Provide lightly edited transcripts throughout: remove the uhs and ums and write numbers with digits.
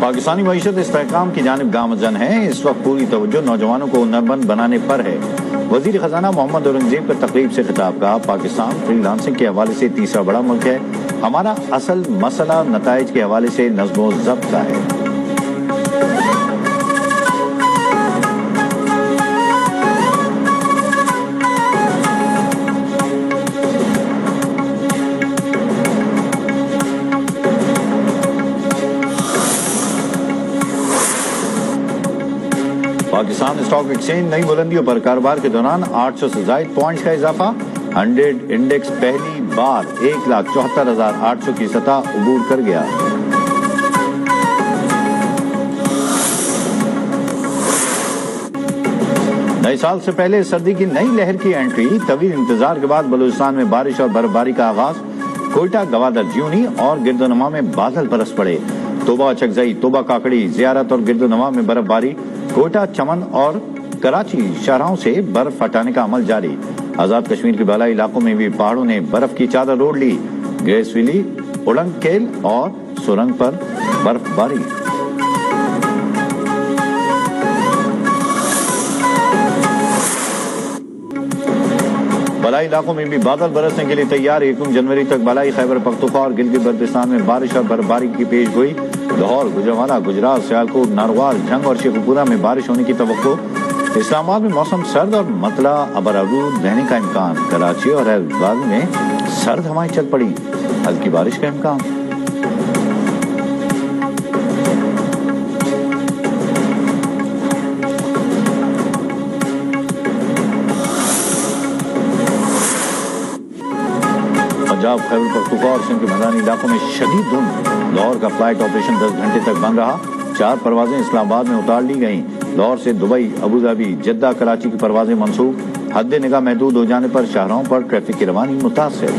पाकिस्तानी मईशत इस्तेहकाम की जानिब गामजन है। इस वक्त पूरी तवज्जो नौजवानों को हुनरमंद बनाने पर है। वजीर खजाना मोहम्मद औरंगजेब का तकरीब से खिताब कहा, पाकिस्तान फ्रीलांसिंग के हवाले से तीसरा बड़ा मुल्क है। हमारा असल मसला नताइज के हवाले से नज़्म व ज़ब्त का है। पाकिस्तान स्टॉक एक्सचेंज नई बुलंदियों पर कारोबार के दौरान 800 से ज़ायद पॉइंट्स का इजाफा। 100 इंडेक्स पहली बार 1,74,800 की सतह अबूर कर गया। नए साल से पहले सर्दी की नई लहर की एंट्री। तवील इंतजार के बाद बलूचिस्तान में बारिश और बर्फबारी का आगाज। कोयटा, गवादर, ज्यूनी और गिरदोनवा में बादल बरस पड़े। तोबा, चकजई, तोबा काकड़ी, जियारत और गिरदोनवा में बर्फबारी। कोयटा, चमन और कराची शाहराहों से बर्फ हटाने का अमल जारी। आजाद कश्मीर के बालाई इलाकों में भी पहाड़ों ने बर्फ की चादर ओढ़ ली। ग्रेसविली, उड़ंगकेल और सुरंग पर बर्फबारी। बालाई इलाकों में भी बादल बरसने के लिए तैयार। 1 जनवरी तक बालाई खैबर पख्तूनख्वा और गिलगित बल्तिस्तान में बारिश और बर्फबारी की पेश गोई। लाहौर, गुजरांवाला, गुजरात, सियालकोट, नारवाल, झंग और शेखुपुरा में बारिश होने की तवक्को। इस्लामाबाद में मौसम सर्द और मतला अबरारूद रहने का इम्कान। कराची और हैदराबाद में सर्द हवाएं चल पड़ी, हल्की बारिश का इम्कान। पंजाब, खैबर पख्तूनख्वा और सिंध के मैदानी इलाकों में शदीद धुंध। लाहौर का फ्लाइट ऑपरेशन 10 घंटे तक बंद रहा। 4 परवाजें इस्लामाबाद में उतार ली गईं। लाहौर से दुबई, अबूधाबी, जद्दा, कराची की परवाजें मंसूख। हद निगाह महदूद हो जाने पर शाहराहों पर ट्रैफिक की रवानी मुतासिर।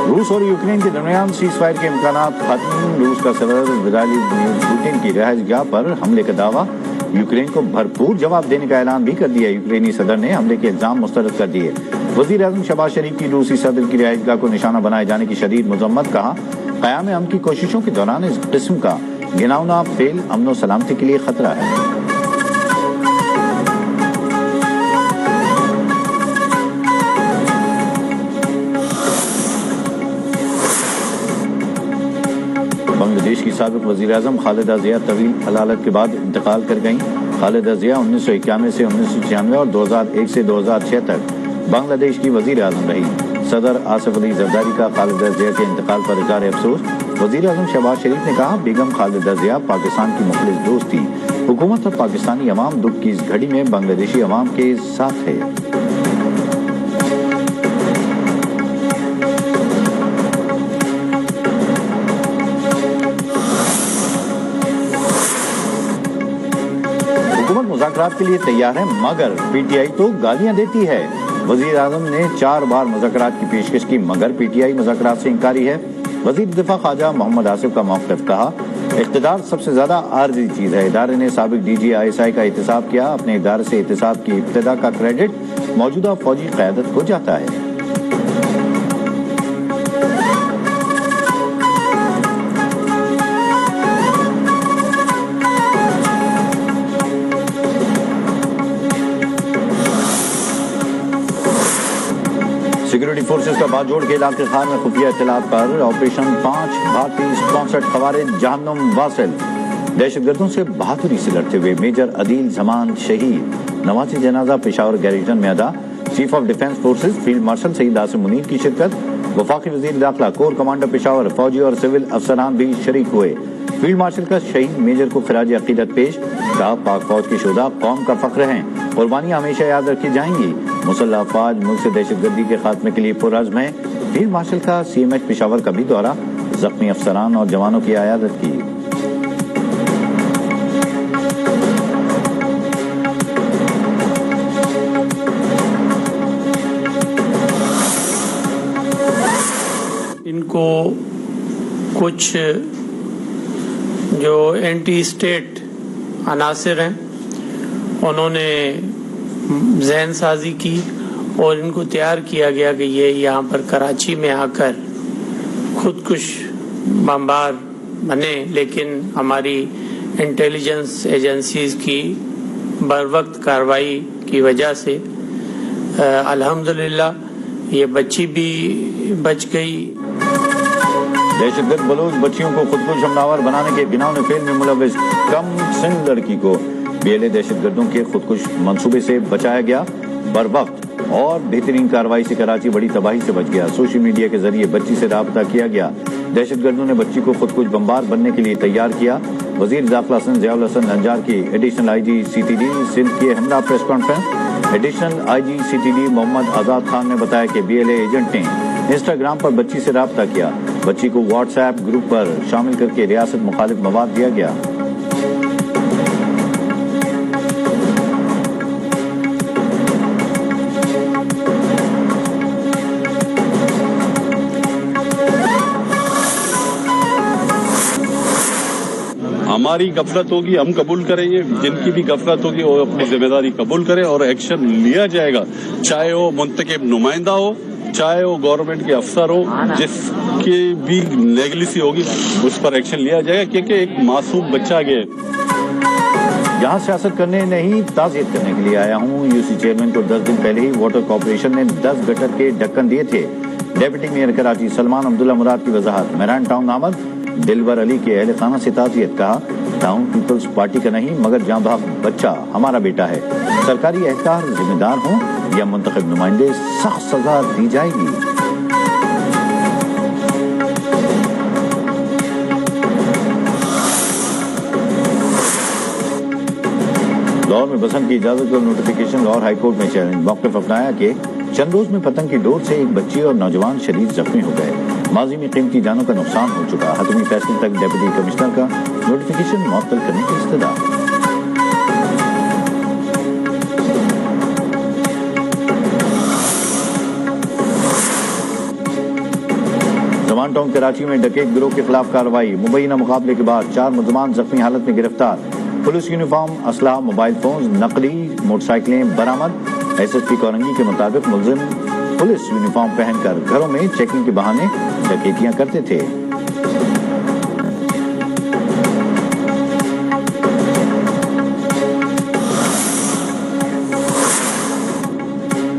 रूस और यूक्रेन के दरमियान सीजफायर के इम्कानात खत्म। रूस का सदर व्लादिमीर पुतिन की रिहाइशगाह पर हमले का दावा। यूक्रेन को भरपूर जवाब देने का ऐलान भी कर दिया। यूक्रेनी सदर ने हमले के इल्जाम मुस्तरद कर दिए। वजीर आज़म शहबाज शरीफ की रूसी सदर की रिहाइशगाह को निशाना बनाए जाने की शदीद मजम्मत। कहा, क़याम अमन की कोशिशों के दौरान इस किस्म का घिनौना फेल अमन व सलामती के लिए खतरा है। बांग्लादेश की साबिक वज़ीर आज़म खालिदा ज़िया तवील हलालत के बाद इंतकाल कर गईं। खालिदा ज़िया 1991 से 1996 और 2001 से 2006 तक बांग्लादेश की वज़ीर आज़म रही। सदर आसिफ अली ज़रदारी का खालिदा ज़िया के इंतकाल पर इज़हार अफसोस। वज़ीर आज़म शहबाज शरीफ ने कहा, बेगम खालिदा ज़िया पाकिस्तान की मुखलिस दोस्त थी। हुकूमत और पाकिस्तानी अवाम दुख की इस घड़ी में बांग्लादेशी अवाम के साथ है। मुज़ाकरात के लिए तैयार है, मगर पीटीआई तो गालियां देती है। वज़ीर आज़म ने 4 बार मुज़ाकरात की पेशकश की, मगर पीटीआई मुज़ाकरात से इंकारी है। वज़ीर दिफा ख्वाजा मोहम्मद आसिफ का मौक़िफ़। कहा, इक़्तिदार सबसे ज़्यादा आर्ज़ी चीज़ है। इदारे ने साबिक DG ISI का एहतसाब किया। अपने इदारे से एहतसाब की इब्तिदा का क्रेडिट मौजूदा फ़ौजी क़यादत को जाता है। सिक्योरिटी फोर्सेस का बाजोड़ के इलाके खार में खुफिया इत्तलात पर ऑपरेशन 5 भारतीय स्पॉन्सर्ड खवारिज जहन्नुम वासिल। दहशतगर्दों से बहादुरी से लड़ते हुए मेजर अदील जमान शहीद। नमाज़ जनाजा पेशावर गैरिजन में अदा। Chief of defence forces field marshal Saeed Asim Munir की शिरकत। वफाकी वजीर दाखिला, कोर कमांडर पेशावर, फौजी और सिविल अफसरान भी शरीक हुए। फील्ड मार्शल का शहीद मेजर को खिराज अकीदत पेश। कहा, पाक फौज के शुहदा कौम का फख्र हैं। कुर्बानियां हमेशा याद रखी जाएंगी। मुसल्लह अफवाज मुल्क से दहशतगर्दी के खात्मे के लिए पुरअज़्म है। फील्ड मार्शल का CMH पेशावर का भी दौरा। जख्मी अफसरान और जवानों की आयादत की। इनको कुछ जो एंटी स्टेट अनासिर हैं, उन्होंने ذہن سازی کی اور ان کو تیار کیا گیا کہ یہ یہاں پر کراچی میں آ کر خودکش بمبار بنے، لیکن ہماری انٹیلیجنس ایجنسیز کی بر وقت کارروائی کی وجہ سے الحمدللہ یہ بچی بھی بچ گئی۔ دہشت گرد بلوچ بچیوں کو خودکش حملہ بنانے کے گناؤں فعل میں ملوث کم سن لڑکی کو BLA دہشت گردوں کے خودکش منصوبے سے بچایا گیا۔ بر وقت اور بہترین کارروائی سے کراچی بڑی تباہی سے بچ گیا۔ سوشل میڈیا کے ذریعے بچی سے رابطہ کیا گیا۔ دہشت گردوں نے بچی کو خودکش بمبار بننے کے لیے تیار کیا۔ وزیر داخلہ سندھ ضیاء الحسن نجار کی ایڈیشنل IG CTD سندھ کے ہمراہ press conference. Additional IG CTD محمد آزاد خان نے بتایا کہ BLA ایجنٹ نے انسٹاگرام پر بچی سے رابطہ کیا۔ بچی کو واٹس ایپ گروپ پر شامل کر کے ریاست مخالف مواد دیا گیا۔ ہماری غفلت ہوگی ہم قبول کریں گے، جن کی بھی غفلت ہوگی وہ اپنی ذمہ داری قبول کرے اور ایکشن لیا جائے گا، چاہے وہ منتخب نمائندہ ہو، چاہے وہ گورنمنٹ کے افسر ہو، جس کی بھی نیگلیسی ہوگی اس پر ایکشن لیا جائے گا، کیونکہ ایک معصوم بچہ گیا۔ یہاں سیاست کرنے نہیں تعزیت کرنے کے لیے آیا ہوں۔ UC چیئرمین کو 10 دن پہلے ہی واٹر کارپوریشن نے 10 گٹر کے ڈھکن دیے تھے۔ ڈیپٹی میئر کراچی سلمان عبداللہ مراد کی وضاحت۔ مہران ٹاؤن آمد دلبر علی کے اہل خانہ سے تعزیت، کہا ٹاؤن پیپلز پارٹی کا نہیں مگر جاں بحق بچہ ہمارا بیٹا ہے، سرکاری اہلکار ذمہ دار ہوں یا منتخب نمائندے سخت سزا دی جائے گی۔ لاہور میں بسنت کی اجازت اور نوٹیفیکیشن، لاہور ہائی کورٹ میں چیلنج، موقف اپنایا کہ چند روز میں پتنگ کی ڈور سے ایک بچی اور نوجوان شدید زخمی ہو گئے، ماضی میں قیمتی جانوں کا نقصان ہو چکا، حتمی فیصلے تک ڈپٹی کمشنر کا نوٹیفیکیشن معطل کرنے کی استدعا۔ زمان ٹاؤن کراچی میں ڈکیت گروہ کے خلاف کارروائی، مبینہ مقابلے کے بعد 4 ملزمان زخمی حالت میں گرفتار، پولیس یونیفارم، اسلحہ، موبائل فونز، نقلی موٹر سائیکلیں برآمد۔ SSP کورنگی کے مطابق ملزم پولیس یونیفارم پہن کر گھروں میں چیکنگ کے بہانے ڈکیتیاں کرتے تھے۔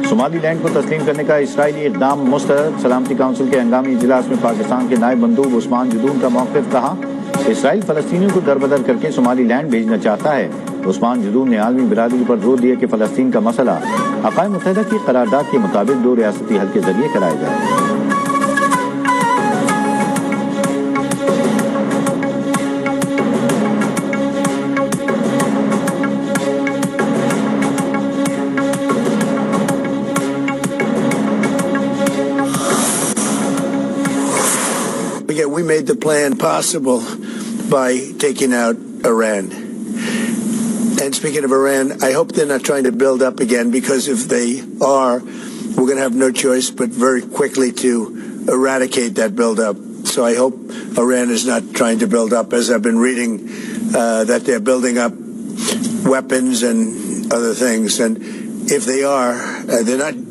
صومالی لینڈ کو تسلیم کرنے کا اسرائیلی اقدام مسترد، سلامتی کونسل کے ہنگامی اجلاس میں پاکستان کے نائب مندوب عثمان جدون کا موقف، کہا اسرائیل فلسطینیوں کو دربدر کر کے صومالی لینڈ بھیجنا چاہتا ہے۔ عثمان جدون نے عالمی برادری پر زور دیا کہ فلسطین کا مسئلہ اقوام متحدہ کی قرارداد کے مطابق 2 ریاستی حل کے ذریعے کرایا جائے۔ We made the plan possible by taking out Iran. And speaking of Iran, I hope they're not trying to build up again, because if they are, we're going to have no choice but very quickly to eradicate that build-up. So I hope Iran is not trying to build up, as I've been reading that they're building up weapons and other things. And if they are, they're not.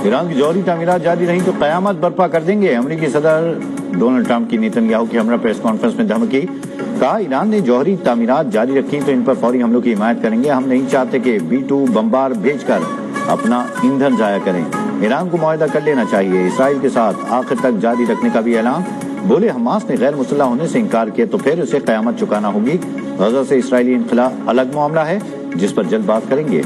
Iran کی جوہری تعمیرات جاری رہیں تو قیامت برپا کر دیں گے، امریکی صدر ڈونلڈ ٹرمپ کی نیتن یاہو کی ہمراہ پریس کانفرنس میں دھمکی، کہا ایران نے جوہری تعمیرات جاری رکھی تو ان پر فوری حملوں کی حمایت کریں گے، ہم نہیں چاہتے کہ B-2 بمبار بھیج کر اپنا ایندھن ضائع کریں، ایران کو معاہدہ کر لینا چاہیے، اسرائیل کے ساتھ آخر تک جاری رکھنے کا بھی اعلان، بولے حماس نے غیر مسلح ہونے سے انکار کیا تو پھر اسے قیامت چکانا ہوگی، غزہ سے اسرائیلی انخلا الگ معاملہ ہے جس پر جلد بات کریں گے۔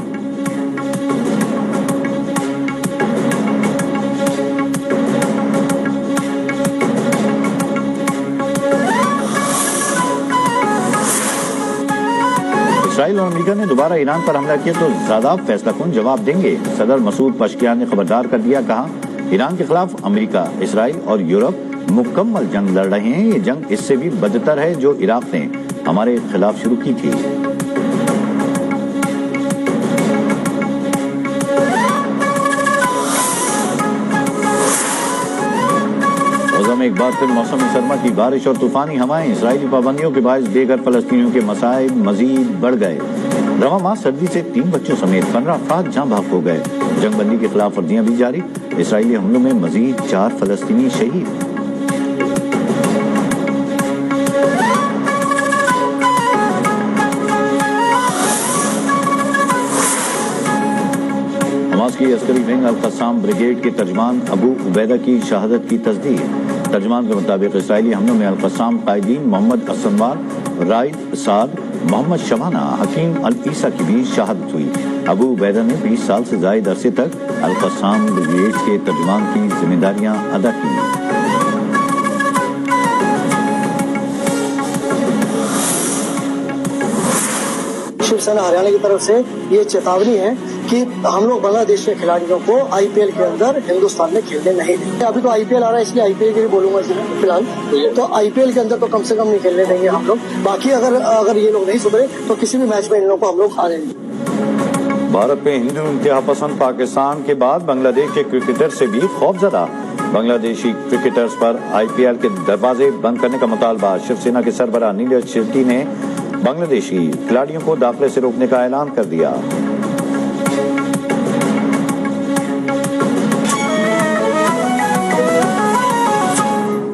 اسرائیل اور امریکہ نے دوبارہ ایران پر حملہ کیا تو زیادہ فیصلہ کن جواب دیں گے، صدر مسعود پشکیان نے خبردار کر دیا، کہا ایران کے خلاف امریکہ، اسرائیل اور یورپ مکمل جنگ لڑ رہے ہیں، یہ جنگ اس سے بھی بدتر ہے جو عراق نے ہمارے خلاف شروع کی تھی۔ غزہ میں ایک بار پھر موسم سرما کی بارش اور طوفانی ہوائیں، اسرائیلی پابندیوں کے باعث بے گھر فلسطینیوں کے مصائب مزید بڑھ گئے، रवा माह सर्दी से 3 बच्चों समेत 15 अफराद जहाँ भाग हो गए। जंग बंदी की खिलाफ वर्जियां भी जारी। इसराइली हमलों में मजीद 4 फलस्तीनी शहीद। हमास की अस्करी विंग अल-कस्साम ब्रिगेड के तर्जमान अबू उबैदा की शहादत की तस्दीक। तर्जमान के मुताबिक इसराइली हमलों में अल-कस्साम कायदीन मोहम्मद असनवार, राइद साद, मोहम्मद शबाना, हकीम अल-ईसा की भी शहादत हुई। अबू उबैदा ने 20 साल से जायद अरसे तक अल-कस्साम ब्रिगेड के तर्जमान की जिम्मेदारियां अदा की। शिवसेना हरियाणा की तरफ से ये चेतावनी है कि हम लोग बांग्लादेश के खिलाड़ियों को आईपीएल के अंदर हिंदुस्तान में खेलने नहीं देंगे। अभी तो आईपीएल आ रहा है, इसलिए आईपीएल के लिए बोलूंगा फिलहाल। तो आईपीएल के अंदर तो कम से कम नहीं खेलने देंगे हम लोग। बाकी अगर ये लोग नहीं सुधरे तो किसी भी मैच में इन लोगों को हम लोग हारेंगे। भारत में हिंदू इंतहा पसंद पाकिस्तान के बाद बांग्लादेश के क्रिकेटर से भी खौफजदा। बांग्लादेशी क्रिकेटर्स पर आईपीएल के दरवाजे बंद करने का मुतालबा। शिवसेना के सरबराह नीरज शेट्टी ने बांग्लादेशी खिलाड़ियों को दाखिले से रोकने का ऐलान कर दिया।